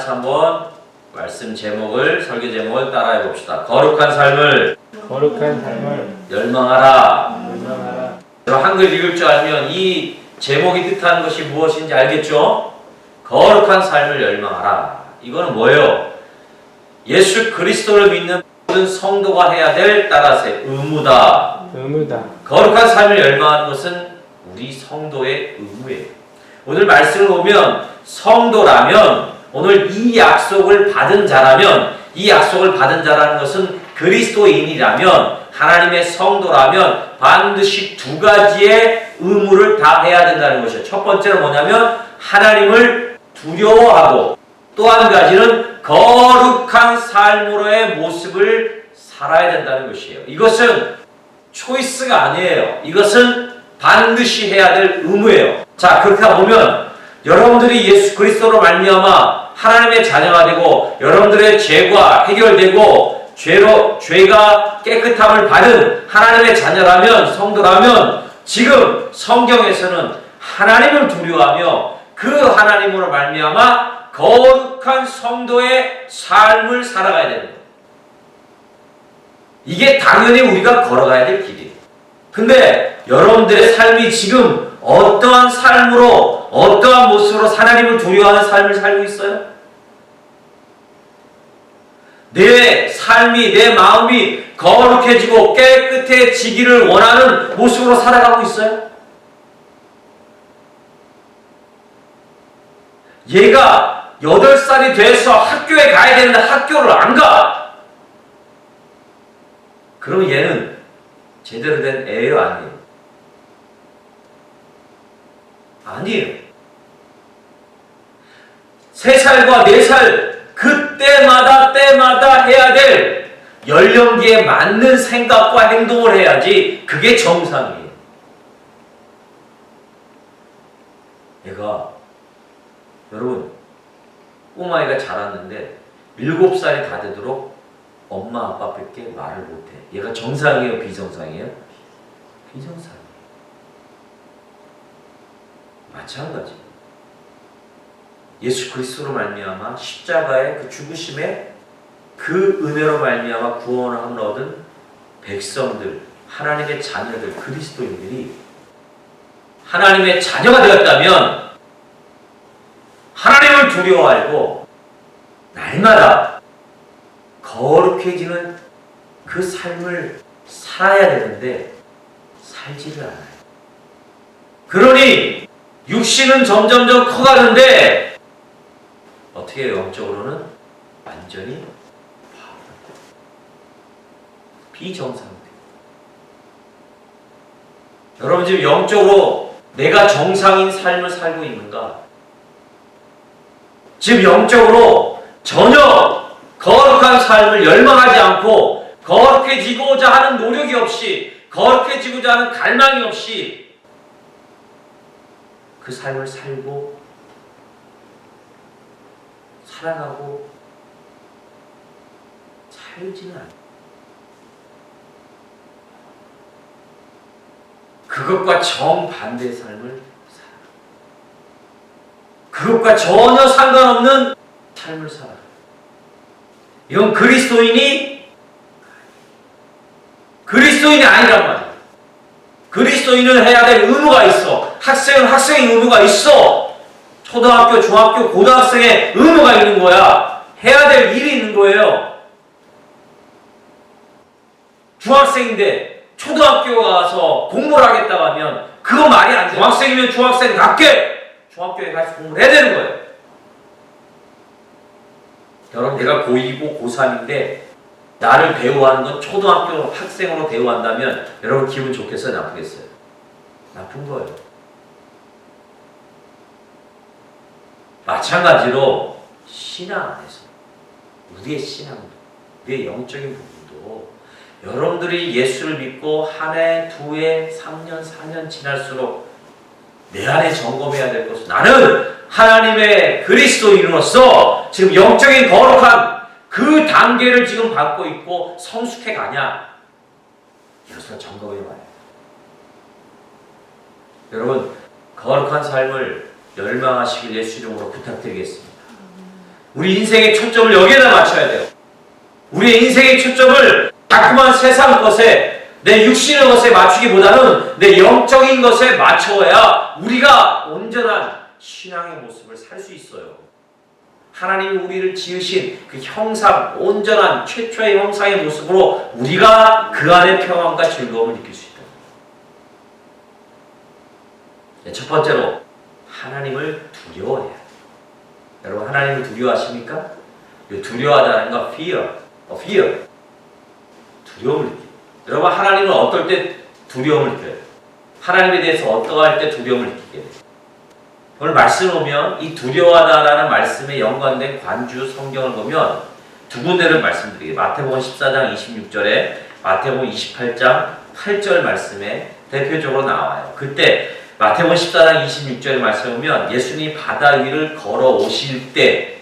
같이 한번 말씀 제목을, 설교 제목을 따라해 봅시다. 거룩한 삶을 열망하라. 한글 읽을 줄 알면 이 제목이 뜻하는 것이 무엇인지 알겠죠? 거룩한 삶을 열망하라. 이거는 뭐예요? 예수 그리스도를 믿는 모든 성도가 해야 될 따라서 의무다. 거룩한 삶을 열망하는 것은 우리 성도의 의무예요. 오늘 말씀을 보면 성도라면, 오늘 이 약속을 받은 자라면, 이 약속을 받은 자라는 것은 그리스도인이라면, 하나님의 성도라면 반드시 두 가지의 의무를 다 해야 된다는 것이에요. 첫 번째는 뭐냐면 하나님을 두려워하고, 또 한 가지는 거룩한 삶으로의 모습을 살아야 된다는 것이에요. 이것은 초이스가 아니에요. 이것은 반드시 해야 될 의무예요. 자, 그렇게 보면 여러분들이 예수 그리스도로 말미암아 하나님의 자녀가 되고 여러분들의 죄가 해결되고 죄가 깨끗함을 받은 하나님의 자녀라면, 성도라면 지금 성경에서는 하나님을 두려워하며 그 하나님으로 말미암아 거룩한 성도의 삶을 살아가야 되는 거예요. 이게 당연히 우리가 걸어가야 될 길이에요. 근데 여러분들의 삶이 지금 어떠한 삶으로, 어떠한 모습으로 하나님을 두려워하는 삶을 살고 있어요? 내 삶이, 내 마음이 거룩해지고 깨끗해지기를 원하는 모습으로 살아가고 있어요? 얘가 8살이 돼서 학교에 가야 되는데 학교를 안 가. 그럼 얘는 제대로 된 애예요, 아니에요? 아니에요. 3살과 4살 때마다 해야 될 연령기에 맞는 생각과 행동을 해야지 그게 정상이에요. 얘가, 여러분, 꼬마애가 자랐는데 7살이 다 되도록 엄마 아빠밖에 말을 못해. 얘가 정상이에요, 비정상이에요? 비정상이에요. 마찬가지. 예수 그리스도로 말미암아 십자가의 그 죽으심에 그 은혜로 말미암아 구원을 얻은 백성들, 하나님의 자녀들, 그리스도인들이 하나님의 자녀가 되었다면 하나님을 두려워하고 날마다 거룩해지는 그 삶을 살아야 되는데 살지를 않아요. 그러니 육신은 점점점 커가는데 어떻게 해요? 영적으로는 완전히 비정상돼요. 여러분 지금 영적으로 내가 정상인 삶을 살고 있는가? 지금 영적으로 전혀 거룩한 삶을 열망하지 않고 거룩해지고자 하는 노력이 없이, 거룩해지고자 하는 갈망이 없이 그 삶을 살아가고 살지는 않아요. 그것과 정반대의 삶을 살아요. 그것과 전혀 상관없는 삶을 살아요. 이건 그리스도인이 아니란 말이에요. 그리스도인은 해야 될 의무가 있어. 학생은 학생의 의무가 있어. 초등학교, 중학교, 고등학생의 의무가 있는 거야. 해야 될 일이 있는 거예요. 중학생인데 초등학교 가서 공부를 하겠다고 하면 그거 말이 안 돼. 중학생이면 중학생답게 중학교에 가서 공부를 해야 되는 거예요. 여러분, 내가 고2고 고3인데 나를 대우하는 건 초등학교 학생으로 대우한다면 여러분 기분 좋겠어요? 나쁘겠어요? 나쁜 거예요. 마찬가지로 신앙 안에서 우리의 신앙도, 우리의 영적인 부분도 여러분들이 예수를 믿고 한 해, 2해, 3년, 4년 지날수록 내 안에 점검해야 될 것은 나는 하나님의 그리스도인으로서 지금 영적인 거룩한 그 단계를 지금 받고 있고 성숙해 가냐? 이것을 점검해 봐요. 여러분, 거룩한 삶을 열망하시길 예수 이름으로 부탁드리겠습니다. 우리 인생의 초점을 여기에다 맞춰야 돼요. 우리의 인생의 초점을 자꾸만 세상 것에, 내 육신의 것에 맞추기보다는 내 영적인 것에 맞춰야 우리가 온전한 신앙의 모습을 살 수 있어요. 하나님이 우리를 지으신 그 형상, 온전한 최초의 형상의 모습으로 우리가 그 안에 평안과 즐거움을 느낄 수 있다. 네, 첫 번째로 하나님을 두려워해야 돼요. 여러분, 하나님을 두려워하십니까? 두려워하다는 건 fear. 두려움을 느껴요. 여러분, 하나님은 어떨 때 두려움을 느껴요? 하나님에 대해서 어떠할 때 두려움을 느끼게 돼요? 오늘 말씀을 보면 이 두려워하다라는 말씀에 연관된 관주 성경을 보면 두 군데를 말씀드리게요. 마태복음 14장 26절에 마태복음 28장 8절 말씀에 대표적으로 나와요. 그때 마태복음 14장 26절의 말씀을 보면 예수님이 바다 위를 걸어오실 때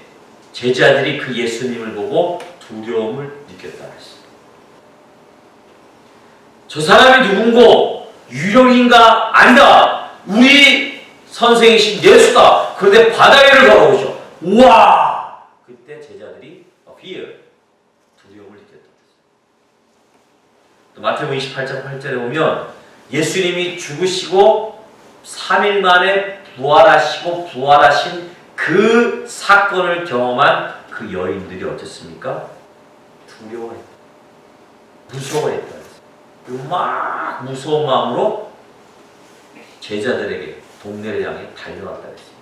제자들이 그 예수님을 보고 두려움을 느꼈다 했어요. 저 사람이 누군고? 유령인가? 아니다. 우리 선생이신 예수다. 그런데 바다 위를 걸어오셔. 우와! 그때 제자들이 fear, 두려움을 느꼈다. 또 마태복음 28장 8절에 보면 예수님이 죽으시고 3일 만에 부활하신 그 사건을 경험한 그 여인들이 어땠습니까? 두려워했다. 무서워했다. 그리고 막 무서운 마음으로 제자들에게 동네를 향해 달려왔다 그랬습니다.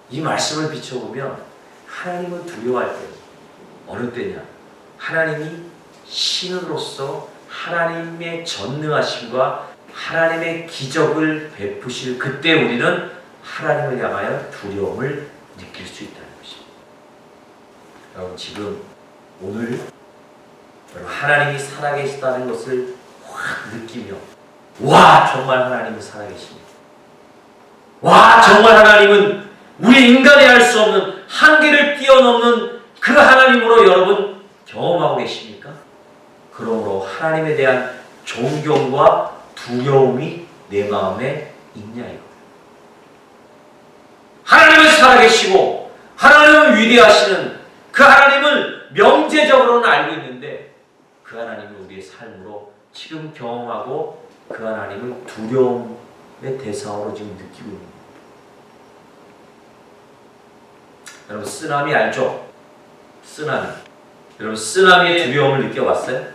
이 말씀을 비춰보면 하나님은 두려워할 때 어느 때냐? 하나님이 신으로서 하나님의 전능하심과 하나님의 기적을 베푸실 그때 우리는 하나님을 향하여 두려움을 느낄 수 있다는 것입니다. 여러분, 지금 오늘 하나님이 살아계시다는 것을 확 느끼며 와, 정말 하나님은 살아계십니다. 와, 정말 하나님은 우리 인간이 할 수 없는 한계를 뛰어넘는 그 하나님으로 여러분 경험하고 계십니까? 그러므로 하나님에 대한 존경과 두려움이 내 마음에 있냐 이거예요. 하나님은 살아계시고 하나님은 위대하시는 그 하나님을 명제적으로는 알고 있는데 그 하나님을 우리의 삶으로 지금 경험하고 그 하나님을 두려움의 대상으로 지금 느끼고 있는 거예요. 여러분, 쓰나미 알죠? 쓰나미. 여러분, 쓰나미의 두려움을 느껴봤어요?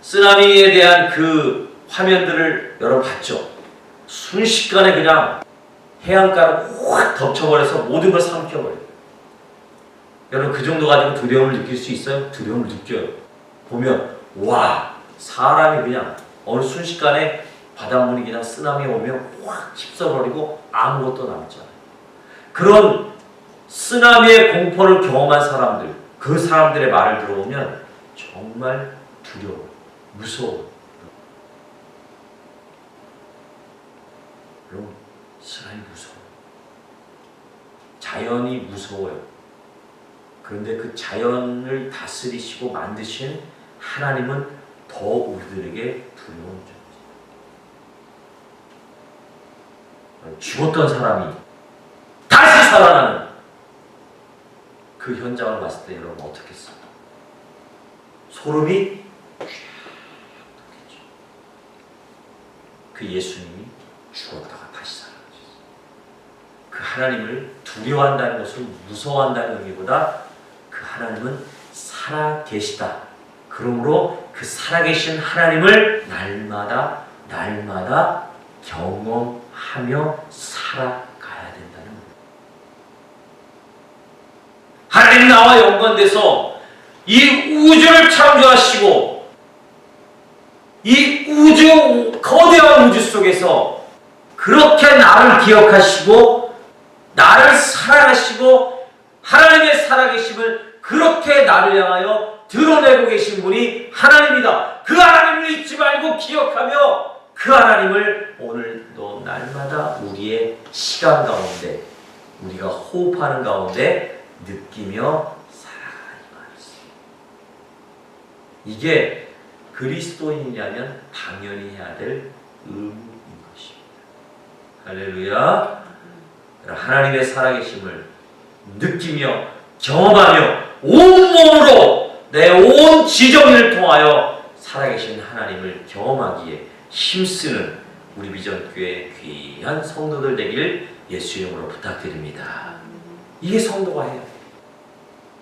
쓰나미에 대한 그 화면들을 여러분 봤죠? 순식간에 그냥 해안가를 확 덮쳐버려서 모든 걸 삼켜버려요. 여러분, 그 정도 가지고 두려움을 느낄 수 있어요? 두려움을 느껴요. 보면 와, 사람이 그냥 어느 순식간에 바닷물이 그냥 쓰나미에 오면 확 휩쓸어버리고 아무것도 남잖아요. 그런 쓰나미의 공포를 경험한 사람들, 그 사람들의 말을 들어보면 정말 두려워, 무서워. 여러분, 쓰나미 무서워요. 자연이 무서워요. 그런데 그 자연을 다스리시고 만드신 하나님은 더 우리들에게 두려운 존재. 죽었던 사람이 다시 살아나는 그 현장을 봤을 때 여러분 어떻겠어요? 소름이 쫙 돋겠죠. 그 예수님이 죽었다가 다시 살아나셨어요. 그 하나님을 두려워한다는 것을 무서워한다는 의미보다 그 하나님은 살아계시다. 그러므로 그 살아계신 하나님을 날마다 경험하며 살아가야 된다는 거예요. 하나님 나와 연관돼서 이 우주를 창조하시고 이 우주, 거대한 우주 속에서 그렇게 나를 기억하시고 나를 사랑하시고 하나님의 살아계심을 그렇게 나를 향하여 드러내고 계신 분이 하나님이다. 그 하나님을 잊지 말고 기억하며 그 하나님을 오늘도 날마다 우리의 시간 가운데 우리가 호흡하는 가운데 느끼며 살아가는 말이었습니다. 이게 그리스도인이라면 당연히 해야 될 의무인 것입니다. 할렐루야. 하나님의 살아계심을 느끼며 경험하며 온몸으로 내 온 지정의를 통하여 살아계신 하나님을 경험하기에 힘쓰는 우리 비전교회 귀한 성도들 되길 예수 이름으로 부탁드립니다. 이게 성도가 해요.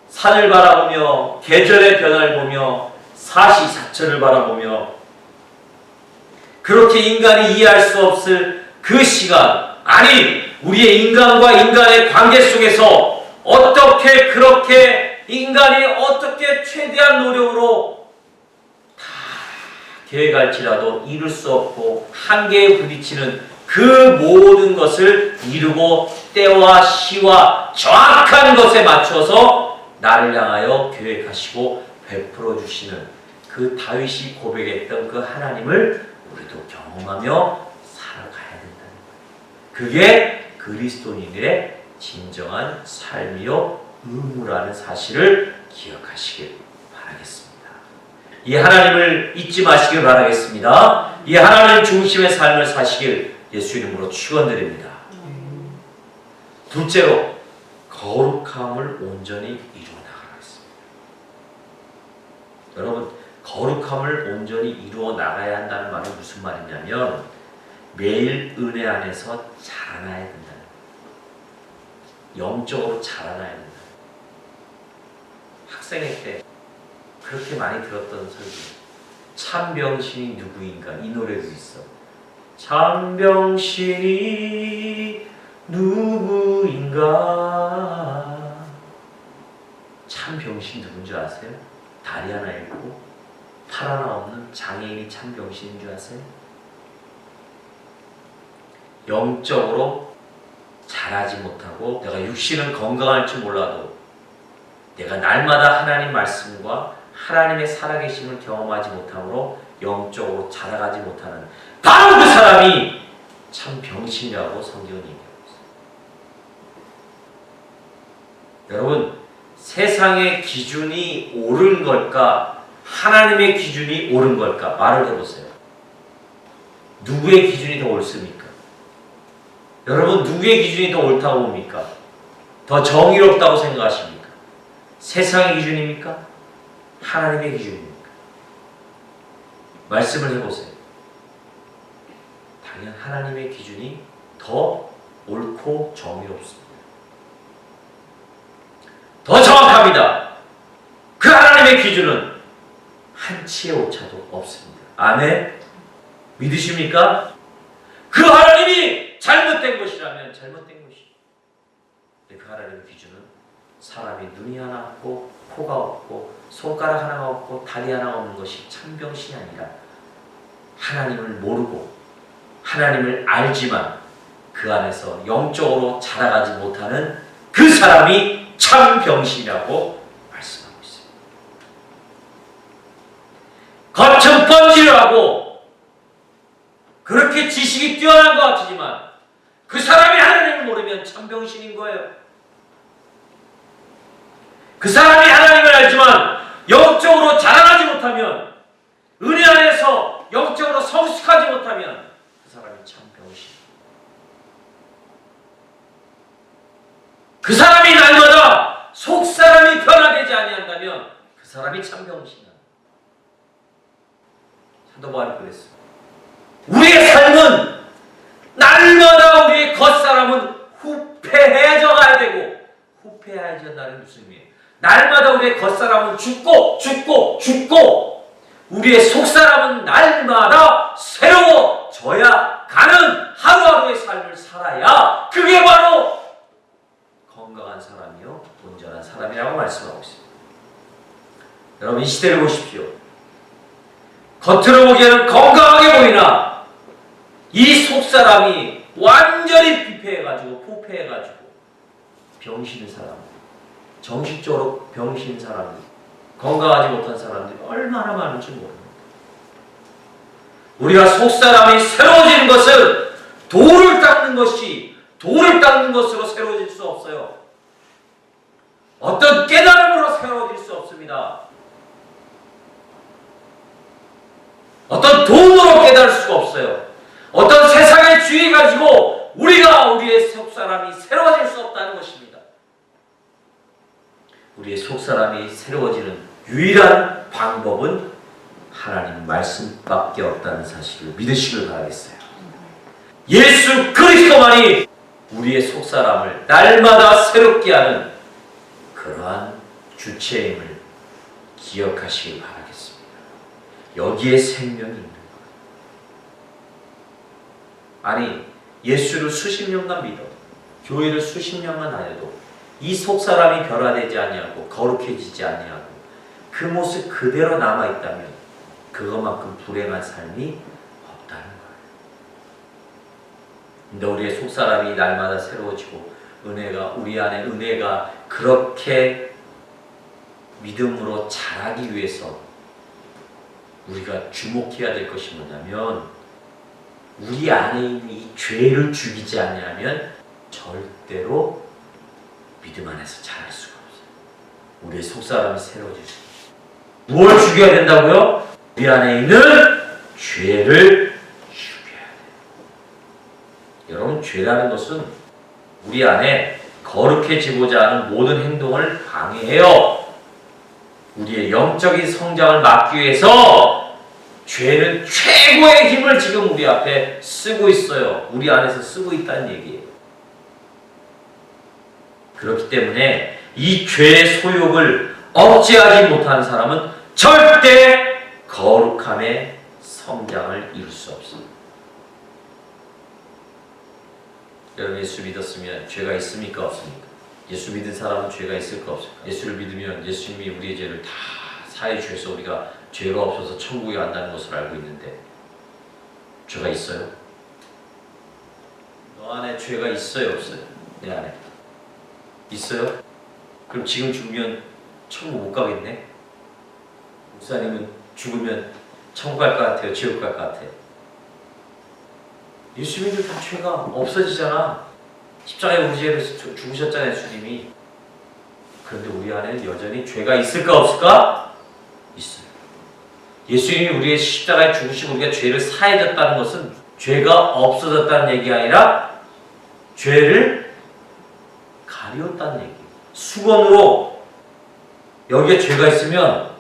산을 바라보며 계절의 변화를 보며 사시사철을 바라보며 그렇게 인간이 이해할 수 없을 그 시간, 아니 우리의 인간과 인간의 관계 속에서 어떻게 그렇게 인간이 어떻게 최대한 노력으로 다 계획할지라도 이룰 수 없고 한계에 부딪히는 그 모든 것을 이루고 때와 시와 정확한 것에 맞춰서 나를 향하여 계획하시고 베풀어 주시는 그 다윗이 고백했던 그 하나님을 우리도 경험하며 살아가야 된다는 거예요. 그게 그리스도인의 진정한 삶이요 의무라는 사실을 기억하시길 바라겠습니다. 이 하나님을 잊지 마시길 바라겠습니다. 이 하나님 중심의 삶을 사시길 예수 이름으로 축원드립니다. 둘째로 거룩함을 온전히 이루어 나가겠습니다. 여러분, 거룩함을 온전히 이루어 나가야 한다는 말은 무슨 말이냐면 매일 은혜 안에서 자라나야 된다는 거예요. 영적으로 자라나야 된다. 학생회 때 그렇게 많이 들었던 설교, 참 병신이 누구인가, 이 노래도 있어. 참 병신이 누구인가. 참 병신 누군 줄 아세요? 다리 하나 있고 팔 하나 없는 장애인이 참 병신인 줄 아세요? 영적으로 자라지 못하고 내가 육신은 건강할 줄 몰라도 내가 날마다 하나님 말씀과 하나님의 살아계심을 경험하지 못함으로 영적으로 자라가지 못하는 바로 그 사람이 참 병신이라고 성경은 얘기하고 있어요. 여러분, 세상의 기준이 옳은 걸까? 하나님의 기준이 옳은 걸까? 말을 해보세요. 누구의 기준이 더 옳습니까? 여러분, 누구의 기준이 더 옳다고 봅니까? 더 정의롭다고 생각하십니까? 세상의 기준입니까? 하나님의 기준입니까? 말씀을 해보세요. 당연 하나님의 기준이 더 옳고 정의롭습니다. 더 정확합니다. 그 하나님의 기준은 한치의 오차도 없습니다. 아멘? 믿으십니까? 그 하나님이 잘못된 것이라면 잘못된 것이죠. 그 하나님의 기준은 사람이 눈이 하나 없고 코가 없고 손가락 하나가 없고 다리 하나가 없는 것이 참병신이 아니라 하나님을 모르고 하나님을 알지만 그 안에서 영적으로 자라가지 못하는 그 사람이 참병신이라고 말씀하고 있어요. 겉은 번지르하고 그렇게 지식이 뛰어난 것 같지만 그 사람이 하나님을 모르면 참병신인 거예요. 그 사람이 하나님을 알지만 영적으로 자라나지 못하면 은혜 안에서 영적으로 성숙하지 못하면 그 사람이 참병신. 그 사람이 날마다 속사람이 변화되지 아니한다면 그 사람이 참병신이다. 사도 바울이 그랬어요. 우리의 삶은 날마다 우리의 겉사람은 후패해져 가야 되고 후패해져다는 무슨 의미예요? 날마다 우리의 겉사람은 죽고 우리의 속사람은 날마다 새로워져야 가는 하루하루의 삶을 살아야 그게 바로 건강한 사람이요 온전한 사람이라고 말씀하고 있습니다. 여러분, 이 시대를 보십시오. 겉으로 보기에는 건강하게 보이나 이 속사람이 완전히 비폐해가지고 포폐해가지고 병신인 사람, 정신적으로 병신 사람이, 건강하지 못한 사람들이 얼마나 많은지 모릅니다. 우리가 속사람이 새로워지는 것은 돌을 닦는 것으로 새로워질 수 없어요. 어떤 깨달음으로 새로워질 수 없습니다. 어떤 돈으로 깨달을 수가 없어요. 어떤 세상의 주의 가지고 우리의 속사람이 새로워질 수 없다는 것입니다. 우리의 속사람이 새로워지는 유일한 방법은 하나님 말씀밖에 없다는 사실을 믿으시길 바라겠어요. 예수 그리스도만이 우리의 속사람을 날마다 새롭게 하는 그러한 주체임을 기억하시길 바라겠습니다. 여기에 생명이 있는 거예요. 아니, 예수를 수십 년간 믿어 교회를 수십 년간 다녀도 이 속사람이 변화되지 아니하고 거룩해지지 아니하고 그 모습 그대로 남아있다면 그것만큼 불행한 삶이 없다는 거예요. 근데 우리의 속사람이 날마다 새로워지고 우리 안에 은혜가 그렇게 믿음으로 자라기 위해서 우리가 주목해야 될 것이 뭐냐면 우리 안에 있는 이 죄를 죽이지 않으면 절대로 믿음 안에서 자랄 수가 없어요. 우리의 속사람이 새로워질 수 있어요. 무엇을 죽여야 된다고요? 우리 안에 있는 죄를 죽여야 돼요. 여러분, 죄라는 것은 우리 안에 거룩해지고자 하는 모든 행동을 방해해요. 우리의 영적인 성장을 막기 위해서 죄는 최고의 힘을 지금 우리 앞에 쓰고 있어요. 우리 안에서 쓰고 있다는 얘기예요. 그렇기 때문에 이 죄의 소욕을 억제하지 못하는 사람은 절대 거룩함의 성장을 이룰 수 없습니다. 여러분, 예수 믿었으면 죄가 있습니까? 없습니까? 예수 믿은 사람은 죄가 있을까? 없을까? 예수를 믿으면 예수님이 우리의 죄를 다 사해 주셔서 우리가 죄가 없어서 천국에 간다는 것을 알고 있는데 죄가 있어요? 너 안에 죄가 있어요? 없어요? 내 안에 있어요? 그럼 지금 죽으면 천국 못 가겠네? 목사님은 죽으면 천국 갈 것 같아요? 지옥 갈 것 같아요? 예수 믿을 다 죄가 없어지잖아. 십자가에 우리 죄를 죽으셨잖아요, 주님이. 그런데 우리 안에는 여전히 죄가 있을까 없을까? 있어요. 예수님이 우리의 십자가에 죽으시고 우리가 죄를 사해졌다는 것은 죄가 없어졌다는 얘기가 아니라 죄를 가리웠다는 얘기예요. 수건으로 여기에 죄가 있으면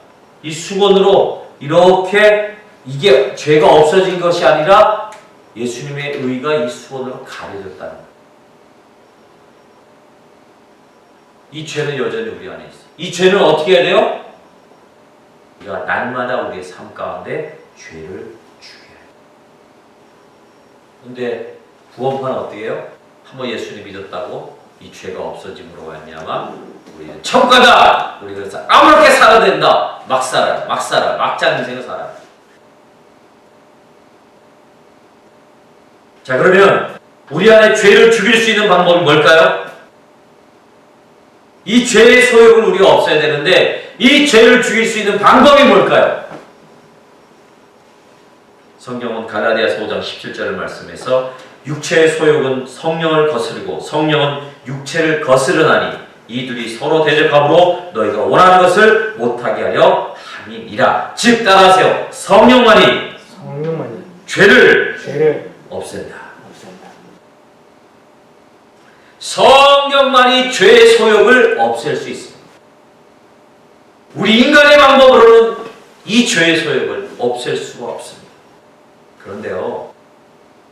이 수건으로 이렇게 이게 죄가 없어진 것이 아니라 예수님의 의가 이 수건으로 가려졌다는 거예요. 이 죄는 여전히 우리 안에 있어요. 이 죄는 어떻게 해야 돼요? 우리가 날마다 우리의 삶 가운데 죄를 죽여야 해요. 근데 구원파는 어떻게 해요? 한번 예수님 믿었다고 이 죄가 없어짐으로 말미암아 우리는 천국 가다! 우리는 아무렇게 살아야 된다! 막 살아요. 막장 인생을 살아요. 자, 그러면 우리 안에 죄를 죽일 수 있는 방법이 뭘까요? 이 죄의 소욕을 우리가 없애야 되는데 이 죄를 죽일 수 있는 방법이 뭘까요? 성경은 갈라디아서 5장 17절을 말씀해서 육체의 소욕은 성령을 거스르고 성령은 육체를 거스르나니 이 둘이 서로 대적함으로 너희가 원하는 것을 못하게 하려 함이니라. 즉 따라하세요. 성령만이 죄를 없앤다. 성령만이 죄의 소욕을 없앨 수 있습니다. 우리 인간의 방법으로는 이 죄의 소욕을 없앨 수가 없습니다. 그런데요,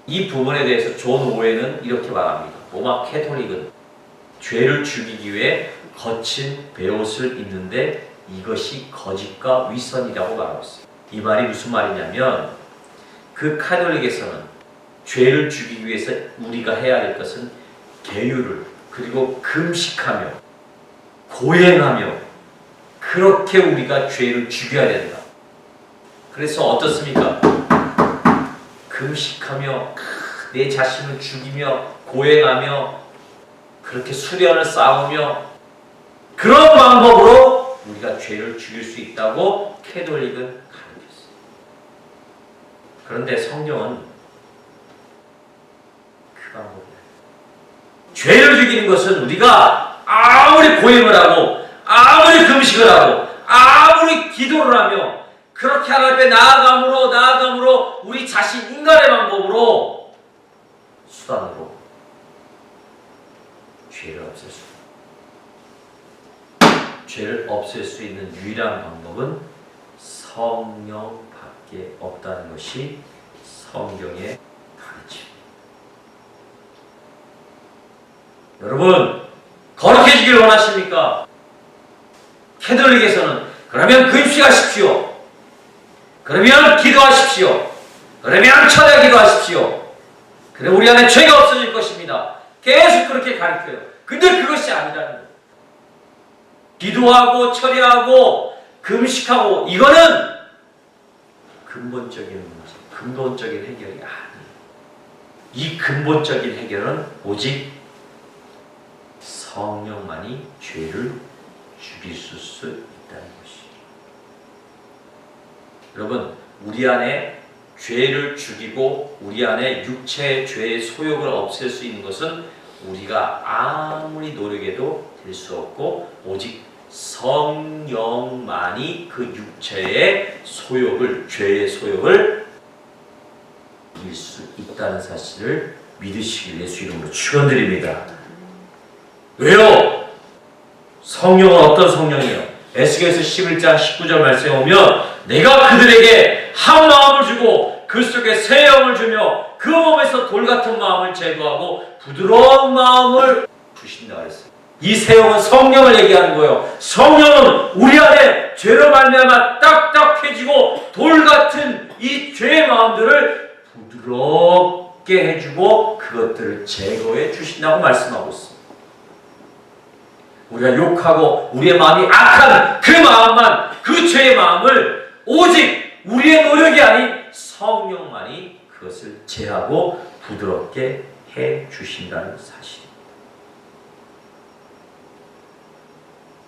이 부분에 대해서 존 오웬은 이렇게 말합니다. 로마 캐톨릭은 죄를 죽이기 위해 거친 베옷을 입는데 이것이 거짓과 위선이라고 말하고 있어요. 이 말이 무슨 말이냐면 그 카톨릭에서는 죄를 죽이기 위해서 우리가 해야 될 것은 계율을 그리고 금식하며 고행하며 그렇게 우리가 죄를 죽여야 된다. 그래서 어떻습니까? 금식하며 내 자신을 죽이며 고행하며 그렇게 수련을 쌓으며 그런 방법으로 우리가 죄를 죽일 수 있다고 캐톨릭은 가르쳤어요. 그런데 성경은 그 방법이에요. 죄를 죽이는 것은 우리가 아무리 고행을 하고 아무리 금식을 하고 아무리 기도를 하며 그렇게 하나님 앞에 나아감으로 우리 자신 인간의 방법으로 수단으로 죄를 없앨 수 없어요. 죄를 없앨 수 있는 유일한 방법은 성령밖에 없다는 것이 성경의 가르침입니다. 여러분, 거룩해지길 원하십니까? 캐톨릭에서는 그러면 금식하십시오. 그러면 기도하십시오. 그러면 철야 기도하십시오. 그래 우리 안에 죄가 없어질 것입니다. 계속 그렇게 가르쳐요. 근데 그것이 아니라는 거예요. 기도하고 철야하고 금식하고 이거는 근본적인 문제, 근본적인 해결이 아니에요. 이 근본적인 해결은 오직 성령만이 죄를 죽일 수 있다는 것이에요. 여러분, 우리 안에 죄를 죽이고 우리 안에 육체의 죄의 소욕을 없앨 수 있는 것은 우리가 아무리 노력해도 될 수 없고 오직 성령만이 그 육체의 소욕을, 죄의 소욕을 이길 수 있다는 사실을 믿으시길 예수 이름으로 축원드립니다. 왜요? 성령은 어떤 성령이에요? 에스겔서 11장 19절 말씀에 오면 내가 그들에게 한 마음을 주고 그 속에 새 영을 주며 그 몸에서 돌 같은 마음을 제거하고 부드러운 마음을 주신다 그랬어요. 이 새 영은 성령을 얘기하는 거예요. 성령은 우리 안에 죄로 말미암아 딱딱해지고 돌 같은 이 죄의 마음들을 부드럽게 해주고 그것들을 제거해 주신다고 말씀하고 있습니다. 우리가 욕하고 우리의 마음이 악한 그 마음만, 그 죄의 마음을 오직 우리의 노력이 아닌 성령만이 그것을 제하고 부드럽게 해 주신다는 사실입니다.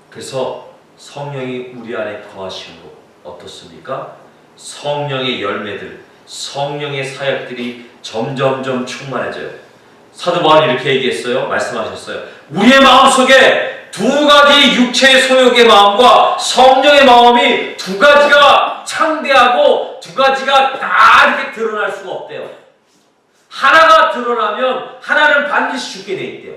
그래서 성령이 우리 안에 거하심으로 어떻습니까? 성령의 열매들, 성령의 사역들이 점점점 충만해져요. 사도 바울이 이렇게 얘기했어요. 말씀하셨어요. 우리의 마음속에 두 가지 육체의 소욕의 마음과 성령의 마음이 두 가지가 창대하고 두 가지가 다 이렇게 드러날 수가 없대요. 하나가 드러나면 하나는 반드시 죽게 돼 있대요.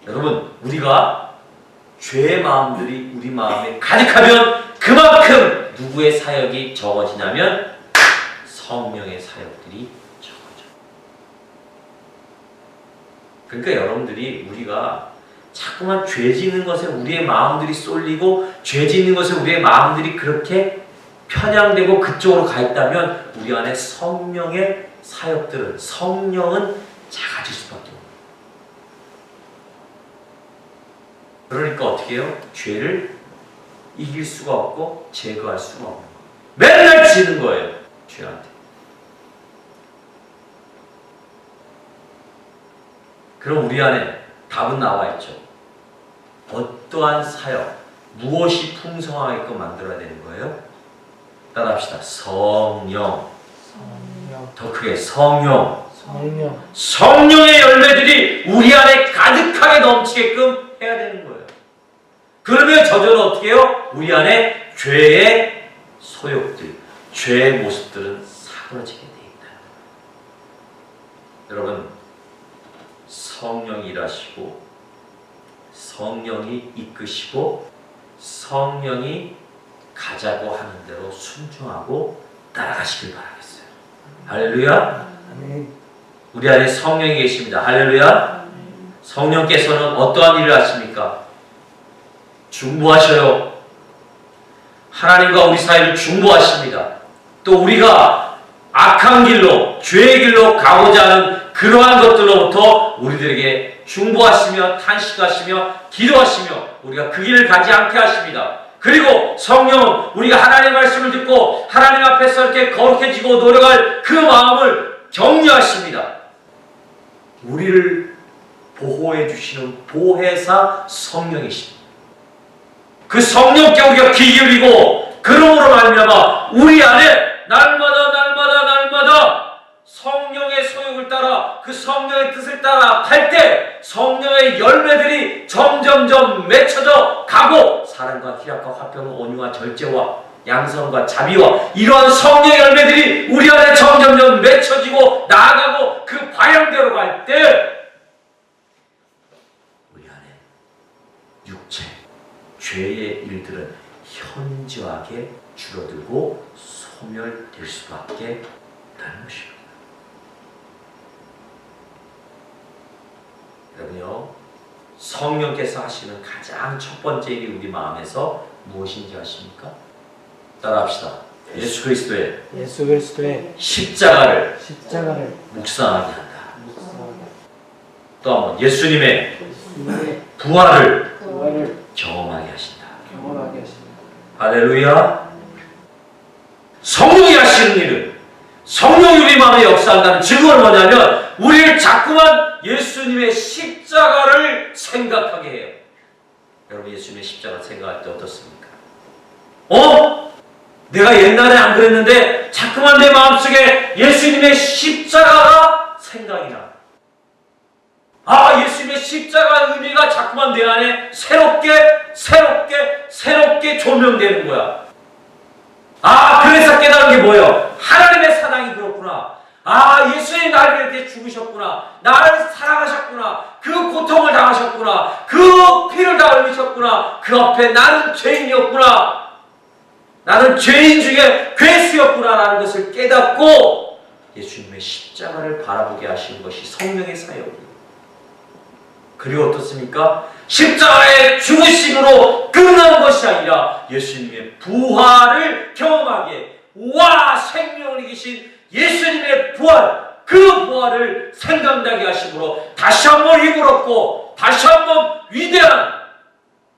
여러분, 우리가 죄의 마음들이 우리 마음에 가득하면 그만큼 누구의 사역이 적어지냐면 성령의 사역들이 적어져요. 그러니까 여러분들이 우리가 자꾸만 죄 짓는 것에 우리의 마음들이 쏠리고 죄 짓는 것에 우리의 마음들이 그렇게 편향되고 그쪽으로 가 있다면 우리 안에 성령의 사역들은, 성령은 작아질 수밖에 없어요. 그러니까 어떻게 해요? 죄를 이길 수가 없고 제거할 수가 없는 거예요. 맨날 지는 거예요. 죄한테. 그럼 우리 안에 답은 나와 있죠. 어떠한 사역, 무엇이 풍성하게끔 만들어야 되는 거예요? 따라합시다. 성령. 더 크게 성령. 성령의 열매들이 우리 안에 가득하게 넘치게끔 해야 되는 거예요. 그러면 저절로 어떻게 해요? 우리 안에 죄의 소욕들, 죄의 모습들은 사라지게 돼 있다. 여러분, 성령이 일하시고 성령이 이끄시고 성령이 가자고 하는 대로 순종하고 따라가시길 바라겠어요. 할렐루야. 우리 안에 성령이 계십니다. 할렐루야. 성령께서는 어떠한 일을 하십니까? 중보하셔요. 하나님과 우리 사이를 중보하십니다. 또 우리가 악한 길로, 죄의 길로 가고자 하는 그러한 것들로부터 우리들에게 중보하시며 탄식하시며 기도하시며 우리가 그 길을 가지 않게 하십니다. 그리고 성령은 우리가 하나님의 말씀을 듣고 하나님 앞에서 이렇게 거룩해지고 노력할 그 마음을 격려하십니다. 우리를 보호해 주시는 보혜사 성령이십니다. 그 성령께 우리가 귀 기울이고 그러므로 말미암아 우리 안에 날마다 성령의 소욕을 따라 그 성령의 뜻을 따라 갈 때 성령의 열매들이 점점점 맺혀져 가고 사랑과 희락과 화평과 온유와 절제와 양선과 자비와 이러한 성령의 열매들이 우리 안에 점점점 맺혀지고 나아가고 그 방향대로 갈 때 우리 안에 죄의 일들은 현저하게 줄어들고 소멸될 수밖에 없다는 것입니다. 여러분요, 성령께서 하시는 가장 첫 번째 일이 우리 마음에서 무엇인지 아십니까? 따라합시다. 예수 그리스도의 십자가를 묵상하게 한다. 또 한번 예수님의 부활을 경험하게 하신다. 할렐루야. 성령이 하시는 일은, 성령이 우리 마음에 역사한다는 증거는 뭐냐면 우리를 자꾸만 예수님의 십자가를 생각하게 해요. 여러분, 예수님의 십자가 생각할 때 어떻습니까? 내가 옛날에 안 그랬는데 자꾸만 내 마음속에 예수님의 십자가가 생각이 나. 예수님의 십자가의 의미가 자꾸만 내 안에 새롭게 조명되는 거야. 그래서 깨달은 게 뭐예요? 하나님의 사랑이 그렇구나. 예수님이 나를 이렇게 죽으셨구나. 나를 사랑하셨구나. 그 고통을 당하셨구나. 그 피를 다 흘리셨구나. 그 앞에 나는 죄인이었구나. 나는 죄인 중에 괴수였구나라는 것을 깨닫고 예수님의 십자가를 바라보게 하시는 것이 성령의 사역이에요. 그리고 어떻습니까? 십자가의 죽으심으로 끝나는 것이 아니라 예수님의 부활을 경험하게, 생명을 이기신 예수님의 부활, 그 부활을 생각나게 하심으로 다시 한번 힘을 얻고 다시 한번 위대한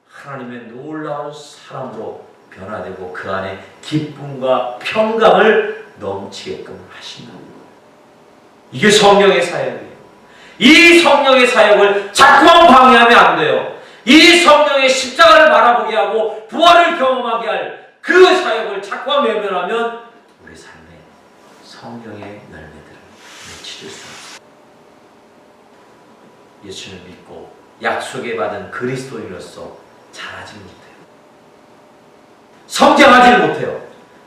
하나님의 놀라운 사랑으로 변화되고 그 안에 기쁨과 평강을 넘치게끔 하신다는 거예요. 이게 성령의 사역이에요. 이 성령의 사역을 자꾸만 방해하면 안 돼요. 이 성령의 십자가를 바라보게 하고 부활을 경험하게 할 그 사역을 자꾸만 외면하면 우리 삶에 성령의 열매들을 맺힐 수 없어요. 예수를 믿고 약속에 받은 그리스도인으로서 자라지 못해요. 성장하지 못해요.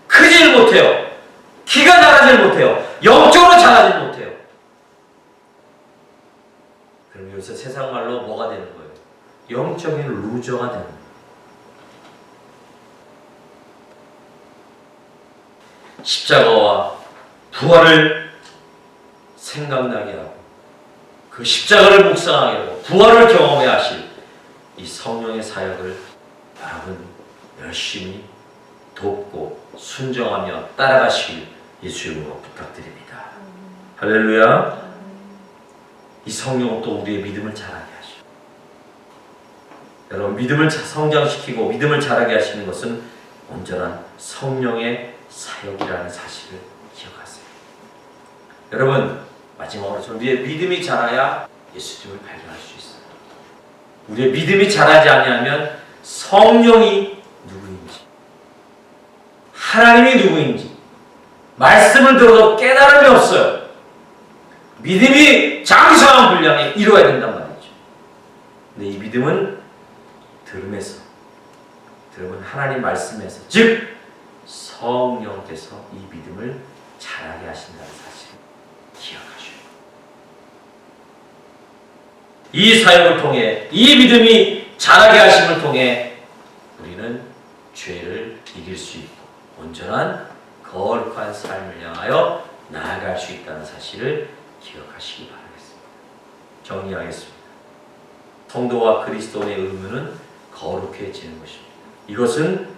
크지 못해요. 키가 자라지 못해요. 영적으로 자라지 못해요. 그럼 여기서 세상 말로 뭐가 되는 거예요? 영적인 루저가 되는 거예요. 십자가와 부활을 생각나게 하고 그 십자가를 묵상하게 하고 부활을 경험해 하실 이 성령의 사역을 여러분 열심히 돕고 순종하며 따라가시길 예수의 이름으로 부탁드립니다. 할렐루야. 이 성령은 또 우리의 믿음을 자라게 하시오. 여러분, 믿음을 성장시키고 믿음을 자라게 하시는 것은 온전한 성령의 사역이라는 사실을 기억하세요. 여러분, 마지막으로 우리의 믿음이 자라야 예수님을 발견할 수 있어요. 우리의 믿음이 자라지 않으면 성령이 누구인지, 하나님이 누구인지 말씀을 들어도 깨달음이 없어요. 믿음이 장성한 분량에 이루어야 된단 말이죠. 근데 이 믿음은 들음은 하나님 말씀에서, 즉 성령께서 이 믿음을 자라게 하신다는 사실을 기억하셔요. 이 사역을 통해, 이 믿음이 자라게 하심을 통해 우리는 죄를 이길 수 있고 온전한 거룩한 삶을 향하여 나아갈 수 있다는 사실을 기억하시기 바라겠습니다. 정리하겠습니다. 성도와 그리스도인의 의무는 거룩해지는 것입니다. 이것은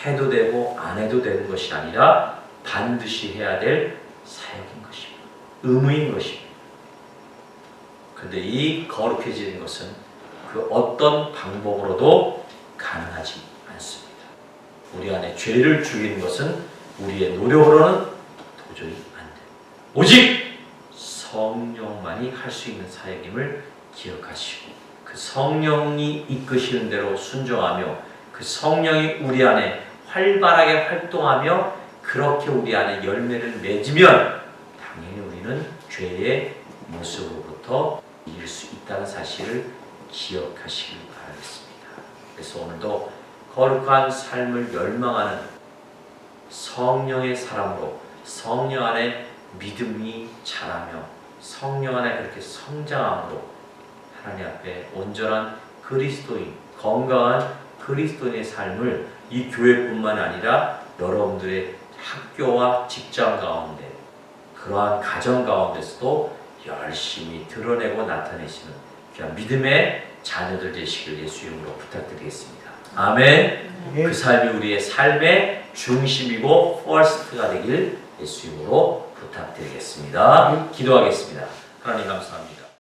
해도 되고 안 해도 되는 것이 아니라 반드시 해야 될 사역인 것입니다. 의무인 것입니다. 그런데 이 거룩해지는 것은 그 어떤 방법으로도 가능하지 않습니다. 우리 안에 죄를 죽이는 것은 우리의 노력으로는 도저히 안 돼요. 오직 성령만이 할 수 있는 사역임을 기억하시고 그 성령이 이끄시는 대로 순종하며 그 성령이 우리 안에 활발하게 활동하며 그렇게 우리 안에 열매를 맺으면 당연히 우리는 죄의 모습으로부터 이길 수 있다는 사실을 기억하시길 바라겠습니다. 그래서 오늘도 거룩한 삶을 열망하는 성령의 사람으로 성령 안에 믿음이 자라며 성령 안에 그렇게 성장함으로 하나님 앞에 온전한 그리스도인, 건강한 그리스도인의 삶을 이 교회뿐만 아니라 여러분들의 학교와 직장 가운데, 그러한 가정 가운데서도 열심히 드러내고 나타내시는 귀한 믿음의 자녀들 되시길 예수 이름으로 부탁드리겠습니다. 아멘. 그 삶이 우리의 삶의 중심이고 퍼스트가 되길 예수 이름으로 부탁드리겠습니다. 기도하겠습니다. 하나님 감사합니다.